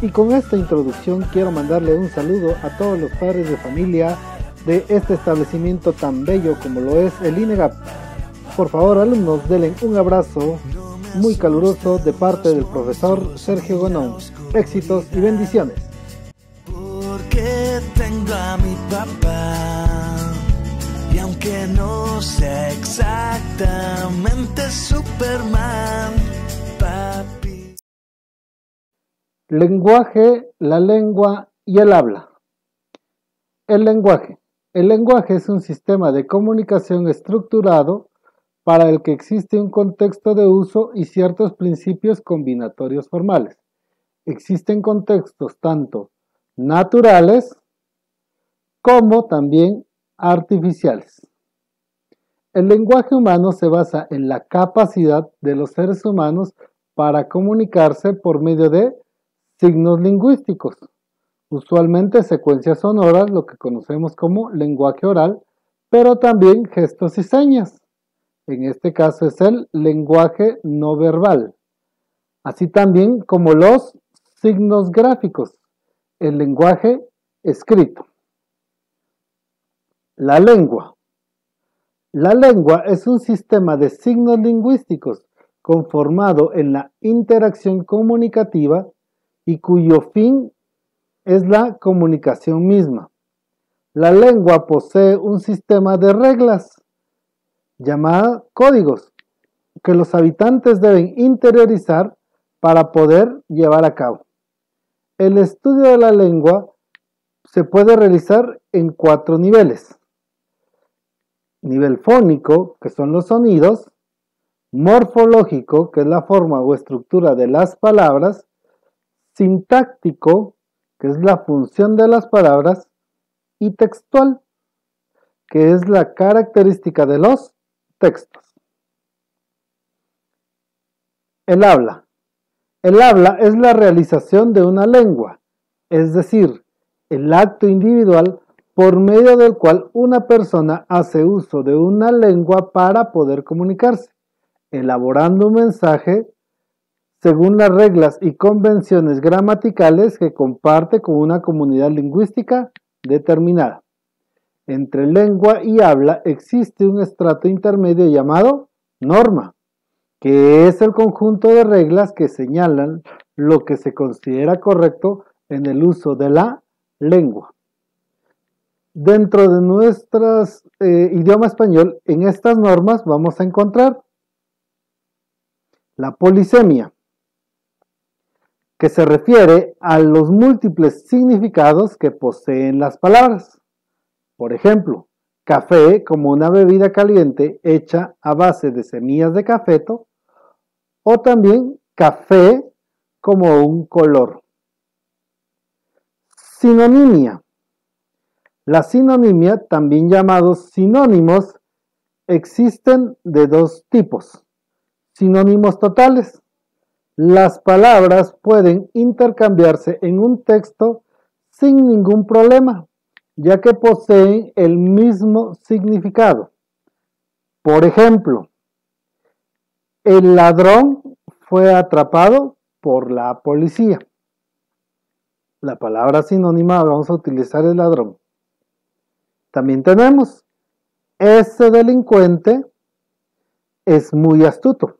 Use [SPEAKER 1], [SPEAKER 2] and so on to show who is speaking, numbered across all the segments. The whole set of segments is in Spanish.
[SPEAKER 1] Y con esta introducción quiero mandarle un saludo a todos los padres de familia de este establecimiento tan bello como lo es el INEGAP. Por favor, alumnos, denle un abrazo muy caluroso de parte del profesor Sergio Gonón. Éxitos y bendiciones.
[SPEAKER 2] Porque tengo a mi papá, y aunque no sea exactamente Superman, papi.
[SPEAKER 1] Lenguaje, la lengua y el habla. El lenguaje. El lenguaje es un sistema de comunicación estructurado para el que existe un contexto de uso y ciertos principios combinatorios formales. Existen contextos tanto naturales como también artificiales. El lenguaje humano se basa en la capacidad de los seres humanos para comunicarse por medio de signos lingüísticos, usualmente secuencias sonoras, lo que conocemos como lenguaje oral, pero también gestos y señas. En este caso es el lenguaje no verbal, así también como los signos gráficos, el lenguaje escrito. La lengua. La lengua es un sistema de signos lingüísticos conformado en la interacción comunicativa y cuyo fin es la comunicación misma. La lengua posee un sistema de reglas llamadas códigos que los habitantes deben interiorizar para poder llevar a cabo. El estudio de la lengua se puede realizar en 4 niveles. Nivel fónico, que son los sonidos; morfológico, que es la forma o estructura de las palabras; sintáctico, que es la función de las palabras; y textual, que es la característica de los textos. El habla. El habla es la realización de una lengua, es decir, el acto individual por medio del cual una persona hace uso de una lengua para poder comunicarse, elaborando un mensaje según las reglas y convenciones gramaticales que comparte con una comunidad lingüística determinada. Entre lengua y habla existe un estrato intermedio llamado norma, que es el conjunto de reglas que señalan lo que se considera correcto en el uso de la lengua. Dentro de nuestro idioma español, en estas normas vamos a encontrar la polisemia, que se refiere a los múltiples significados que poseen las palabras. Por ejemplo, café como una bebida caliente hecha a base de semillas de cafeto, o también café como un color. Sinonimia. La sinonimia, también llamados sinónimos, existen de 2 tipos. Sinónimos totales. Las palabras pueden intercambiarse en un texto sin ningún problema, ya que poseen el mismo significado. Por ejemplo, el ladrón fue atrapado por la policía. La palabra sinónima vamos a utilizar el ladrón. También tenemos, ese delincuente es muy astuto.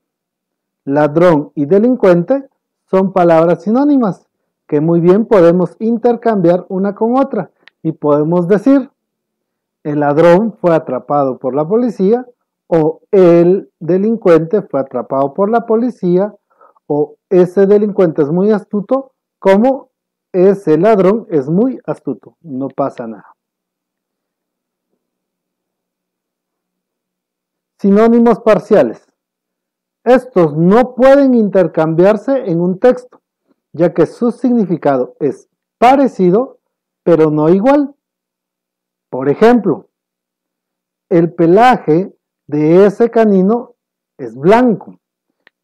[SPEAKER 1] Ladrón y delincuente son palabras sinónimas que muy bien podemos intercambiar una con otra y podemos decir, el ladrón fue atrapado por la policía, o el delincuente fue atrapado por la policía, o ese delincuente es muy astuto, como ese ladrón es muy astuto. No pasa nada. Sinónimos parciales. Estos no pueden intercambiarse en un texto, ya que su significado es parecido, pero no igual. Por ejemplo, el pelaje de ese canino es blanco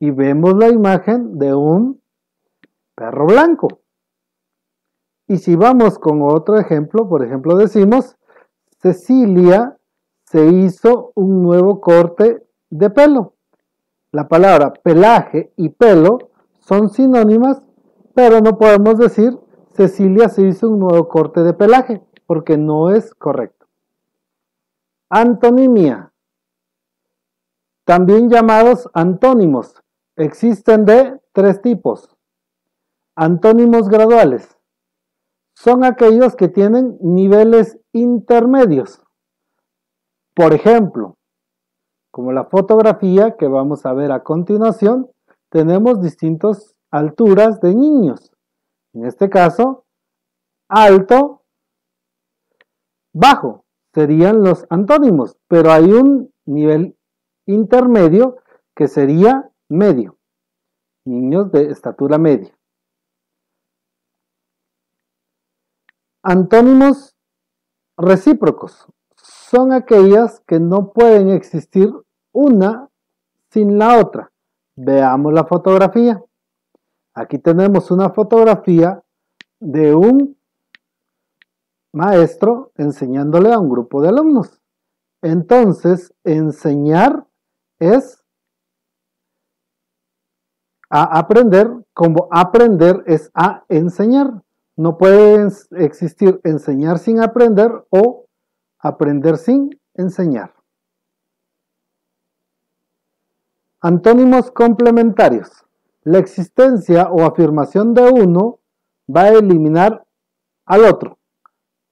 [SPEAKER 1] y vemos la imagen de un perro blanco. Y si vamos con otro ejemplo, por ejemplo decimos, Cecilia se hizo un nuevo corte de pelo. La palabra pelaje y pelo son sinónimas, Pero no podemos decir Cecilia se hizo un nuevo corte de pelaje, porque no es correcto. Antonimia, también llamados antónimos, existen de 3 tipos. Antónimos graduales son aquellos que tienen niveles intermedios. Por ejemplo, como la fotografía que vamos a ver a continuación, tenemos distintas alturas de niños. En este caso, alto, bajo serían los antónimos, pero hay un nivel intermedio que sería medio. Niños de estatura media. Antónimos recíprocos son aquellas que no pueden existir una sin la otra. Veamos la fotografía. Aquí tenemos una fotografía de un maestro enseñándole a un grupo de alumnos. Entonces, enseñar es a aprender, como aprender es a enseñar. No puede existir enseñar sin aprender o aprender sin enseñar. Antónimos complementarios. La existencia o afirmación de uno va a eliminar al otro.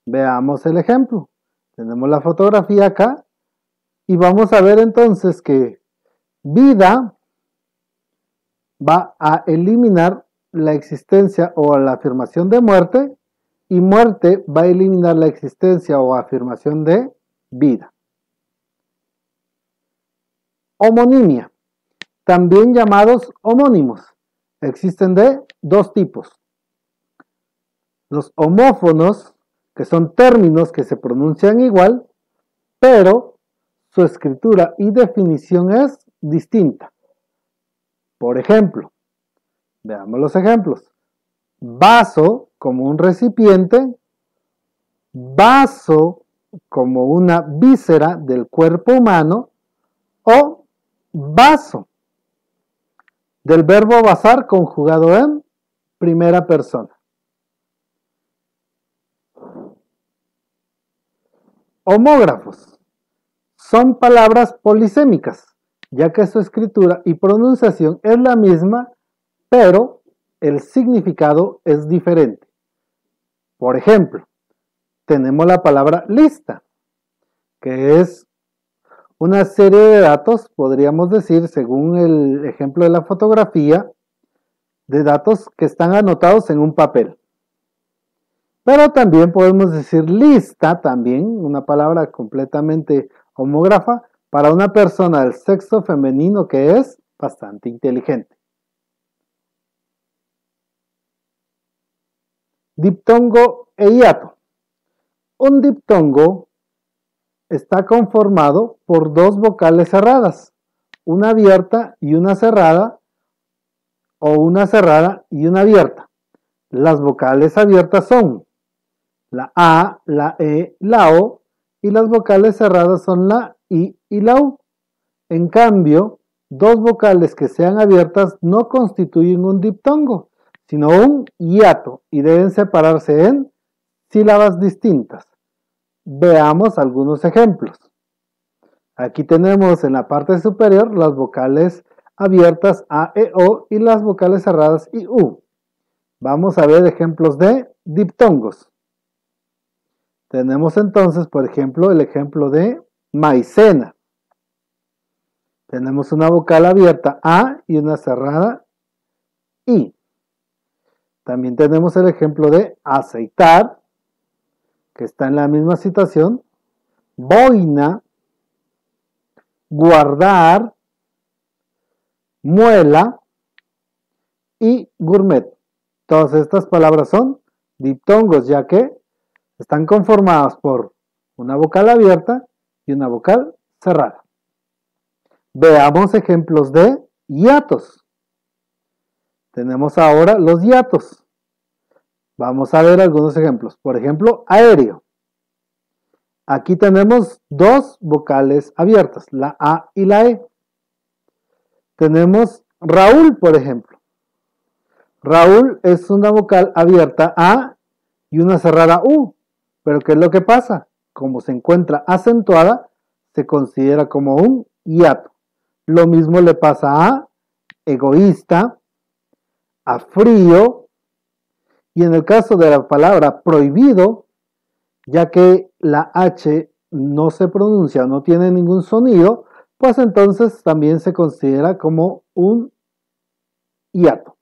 [SPEAKER 1] Veamos el ejemplo. Tenemos la fotografía acá y vamos a ver entonces que vida va a eliminar la existencia o la afirmación de muerte y muerte va a eliminar la existencia o afirmación de vida. Homonimia, también llamados homónimos, existen de 2 tipos. Los homófonos, que son términos que se pronuncian igual, pero su escritura y definición es distinta. Por ejemplo, veamos los ejemplos. Vaso como un recipiente, vaso como una víscera del cuerpo humano o vaso, del verbo vasar conjugado en primera persona. Homógrafos son palabras polisémicas, ya que su escritura y pronunciación es la misma, pero el significado es diferente. Por ejemplo, tenemos la palabra lista, que es una serie de datos, podríamos decir, según el ejemplo de la fotografía, de datos que están anotados en un papel. Pero también podemos decir lista, también una palabra completamente homógrafa, para una persona del sexo femenino que es bastante inteligente. Diptongo e hiato. Un diptongo está conformado por 2 vocales cerradas, una abierta y una cerrada, o una cerrada y una abierta. Las vocales abiertas son la A, la E, la O, y las vocales cerradas son la I y la U. En cambio, 2 vocales que sean abiertas no constituyen un diptongo, sino un hiato, y deben separarse en sílabas distintas. Veamos algunos ejemplos. Aquí tenemos en la parte superior las vocales abiertas A, E, O y las vocales cerradas I, U. Vamos a ver ejemplos de diptongos. Tenemos entonces, por ejemplo, el ejemplo de maicena. Tenemos una vocal abierta A y una cerrada I. También tenemos el ejemplo de aceitar, que está en la misma situación. Boina, guardar, muela y gourmet. Todas estas palabras son diptongos, ya que están conformadas por una vocal abierta y una vocal cerrada. Veamos ejemplos de hiatos. Tenemos ahora los hiatos. Vamos a ver algunos ejemplos. Por ejemplo, aéreo. Aquí tenemos 2 vocales abiertas, la A y la E. Tenemos Raúl, por ejemplo. Raúl es una vocal abierta A y una cerrada U. Pero ¿qué es lo que pasa? Como se encuentra acentuada, se considera como un hiato. Lo mismo le pasa a egoísta, a frío, y en el caso de la palabra prohibido, ya que la H no se pronuncia, no tiene ningún sonido, pues entonces también se considera como un hiato.